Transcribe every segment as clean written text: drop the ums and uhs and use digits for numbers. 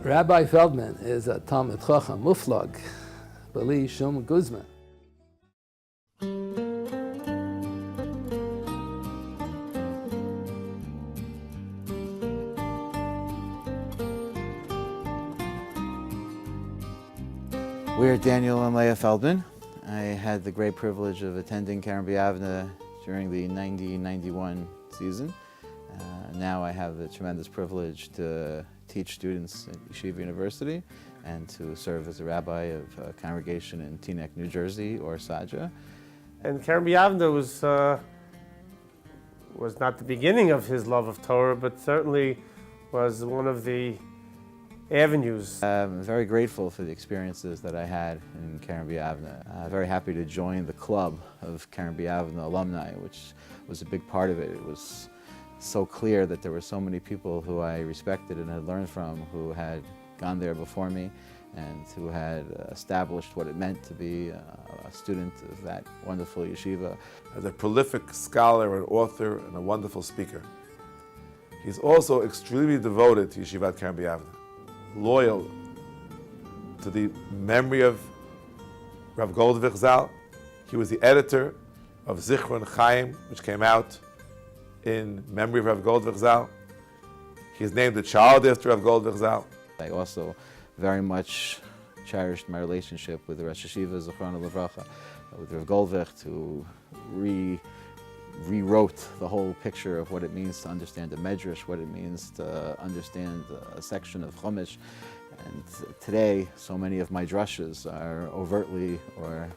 Rabbi Feldman is a Talmid Chacham Muflag, Bali Shum Guzman. We're Daniel and Leah Feldman. I had the great privilege of attending Kerem during the 90-91 season. Now I have the tremendous privilege to teach students at Yeshiva University and to serve as a rabbi of a congregation in Teaneck, New Jersey, or Sadra. And Kerem was not the beginning of his love of Torah, but certainly was one of the avenues. I'm very grateful for the experiences that I had in Kerem B'Yavneh. Very happy to join the club of Kerem B'Yavneh alumni, which was a big part of it. It was so clear that there were so many people who I respected and had learned from, who had gone there before me and who had established what it meant to be a student of that wonderful yeshiva. As a prolific scholar and author and a wonderful speaker, he's also extremely devoted to Yeshivat Kerem B'Yavneh, loyal to the memory of Rav Goldvich Zal. He was the editor of Zichron Chaim, which came out in memory of Rav Goldvich Zal. He is named a child after Rav Goldvich Zal. I also very much cherished my relationship with the Rosh Yeshiva, Zichrono Livracha, with Rav Goldvich, who rewrote the whole picture of what it means to understand a medrash, what it means to understand a section of Chumash. And today, so many of my drushes are overtly or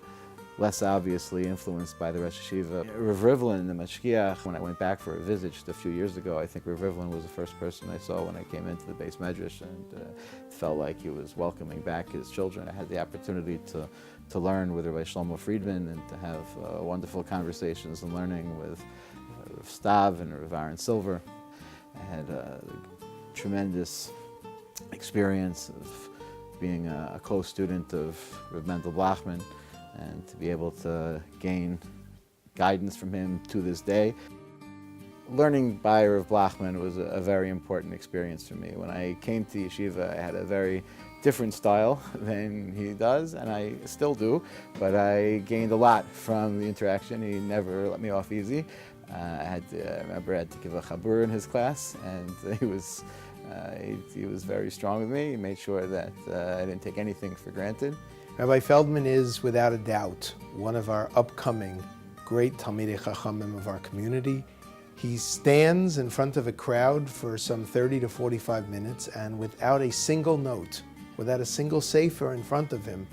less obviously influenced by the Rosh Yeshiva. Rav Rivlin, the Mashkiach, when I went back for a visit just a few years ago, I think Rav Rivlin was the first person I saw when I came into the base medrash, and it felt like he was welcoming back his children. I had the opportunity to learn with Rabbi Shlomo Friedman and to have wonderful conversations and learning with Rav Stav and Rav Aaron Silver. I had a tremendous experience of being a close student of Rav Mendel Blachman, and to be able to gain guidance from him to this day. Learning by Rav Blachman was a very important experience for me. When I came to yeshiva, I had a very different style than he does, and I still do, but I gained a lot from the interaction. He never let me off easy. I remember I had to give a chabur in his class, and he was very strong with me. He made sure that I didn't take anything for granted. Rabbi Feldman is, without a doubt, one of our upcoming great Talmidei Chachamim of our community. He stands in front of a crowd for some 30 to 45 minutes, and without a single note, without a single sefer in front of him,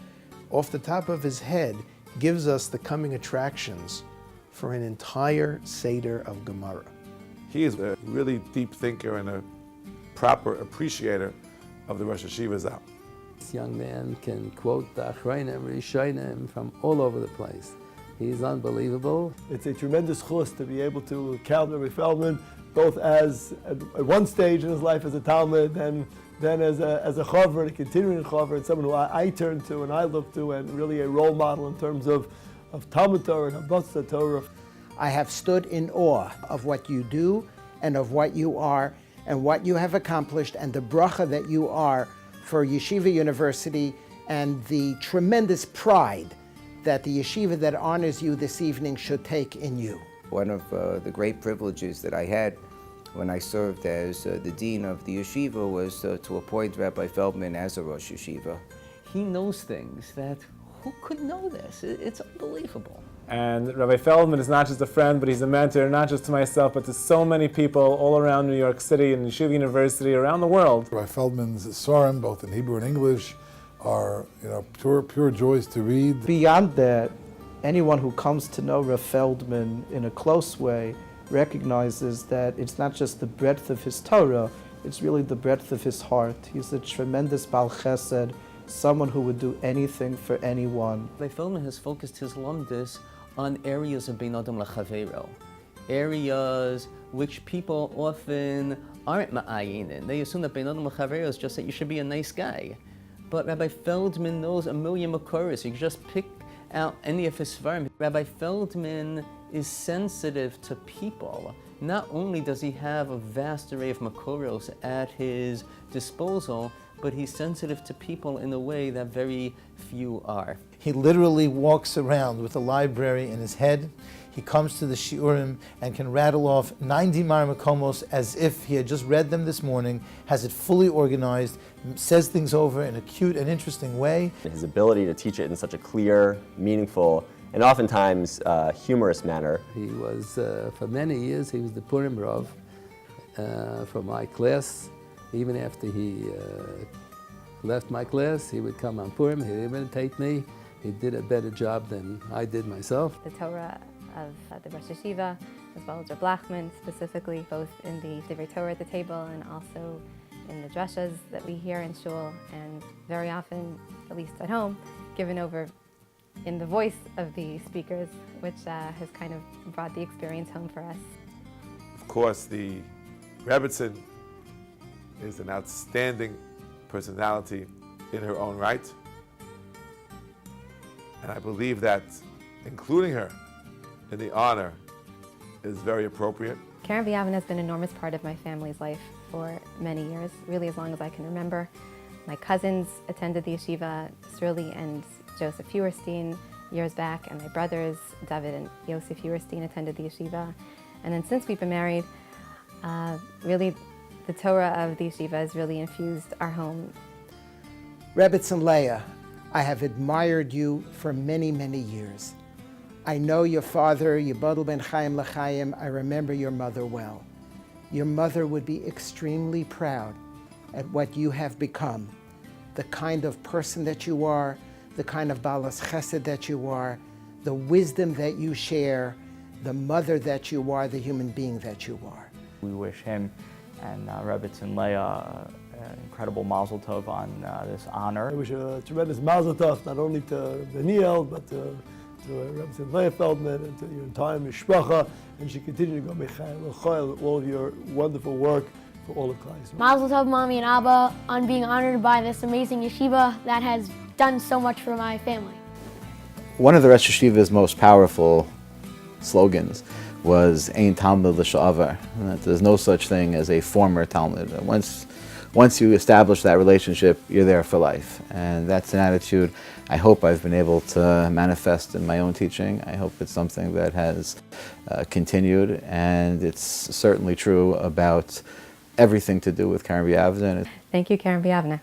off the top of his head, gives us the coming attractions for an entire Seder of Gemara. He is a really deep thinker and a proper appreciator of the Rosh Yeshiva Zal. This young man can quote the Achronim, Rishonim from all over the place. He's unbelievable. It's a tremendous chus to be able to count Rabbi Feldman, both as at one stage in his life as a Talmud, and then as a Chaver, a continuing Chaver, and someone who I turn to and I look to, and really a role model in terms of Talmud Torah and Abbas Torah. I have stood in awe of what you do and of what you are and what you have accomplished and the bracha that you are for Yeshiva University, and the tremendous pride that the yeshiva that honors you this evening should take in you. One of the great privileges that I had when I served as the dean of the yeshiva was to appoint Rabbi Feldman as a Rosh Yeshiva. He knows things that, who could know this? It's unbelievable. And Rabbi Feldman is not just a friend, but he's a mentor, not just to myself, but to so many people all around New York City and Yeshiva University, around the world. Rabbi Feldman's Sorim, both in Hebrew and English, are pure joys to read. Beyond that, anyone who comes to know Rav Feldman in a close way recognizes that it's not just the breadth of his Torah, it's really the breadth of his heart. He's a tremendous Baal Chesed, someone who would do anything for anyone. Rabbi Feldman has focused his lumdus on areas of Bein Adam L'Chaveiro, areas which people often aren't ma'ayin in. They assume that Bein Adam L'Chaveiro is just that you should be a nice guy. But Rabbi Feldman knows a million makoros. You can just pick out any of his svarim. Rabbi Feldman is sensitive to people. Not only does he have a vast array of makoros at his disposal, but he's sensitive to people in a way that very few are. He literally walks around with a library in his head. He comes to the shiurim and can rattle off 90 marmakomos as if he had just read them this morning, has it fully organized, says things over in a cute and interesting way. His ability to teach it in such a clear, meaningful, and oftentimes humorous manner. He was, for many years, he was the Purim Rav for my class. Even after he left my class, he would come on Purim, he'd imitate me. He did a better job than I did myself. The Torah of the Rosh Yeshiva, as well as Reb Lachman specifically, both in the Divrei Torah at the table and also in the drashas that we hear in shul, and very often, at least at home, given over in the voice of the speakers, which has kind of brought the experience home for us. Of course, the Rebbitzin is an outstanding personality in her own right. And I believe that including her in the honor is very appropriate. Kerem B'Yavin has been an enormous part of my family's life for many years, really as long as I can remember. My cousins attended the yeshiva, Srili and Joseph Feuerstein, years back, and my brothers, David and Yosef Feuerstein, attended the yeshiva. And then since we've been married, really the Torah of the yeshiva has really infused our home. Rebbitzin Leah, I have admired you for many, many years. I know your father, Yibodel ben Chaim L'Chaim. I remember your mother well. Your mother would be extremely proud at what you have become, the kind of person that you are, the kind of balas chesed that you are, the wisdom that you share, the mother that you are, the human being that you are. We wish him and Rebbitzin Leah incredible mazel tov on this honor. I wish a tremendous mazel tov not only to Daniel, but to Rebbitzin Leah Feldman and to your entire mishpacha, and she continue to go mechael with all of your wonderful work for all of Klal Yisrael. Mazel tov, Mommy and Abba, on being honored by this amazing yeshiva that has done so much for my family. One of the Rosh Yeshiva's most powerful slogans was Ein Talmud L'Sha'avar, that there's no such thing as a former Talmud. Once you establish that relationship, you're there for life. And that's an attitude I hope I've been able to manifest in my own teaching. I hope it's something that has continued, and it's certainly true about everything to do with Kerem B'Yavin. Thank you, Kerem B'Yavin.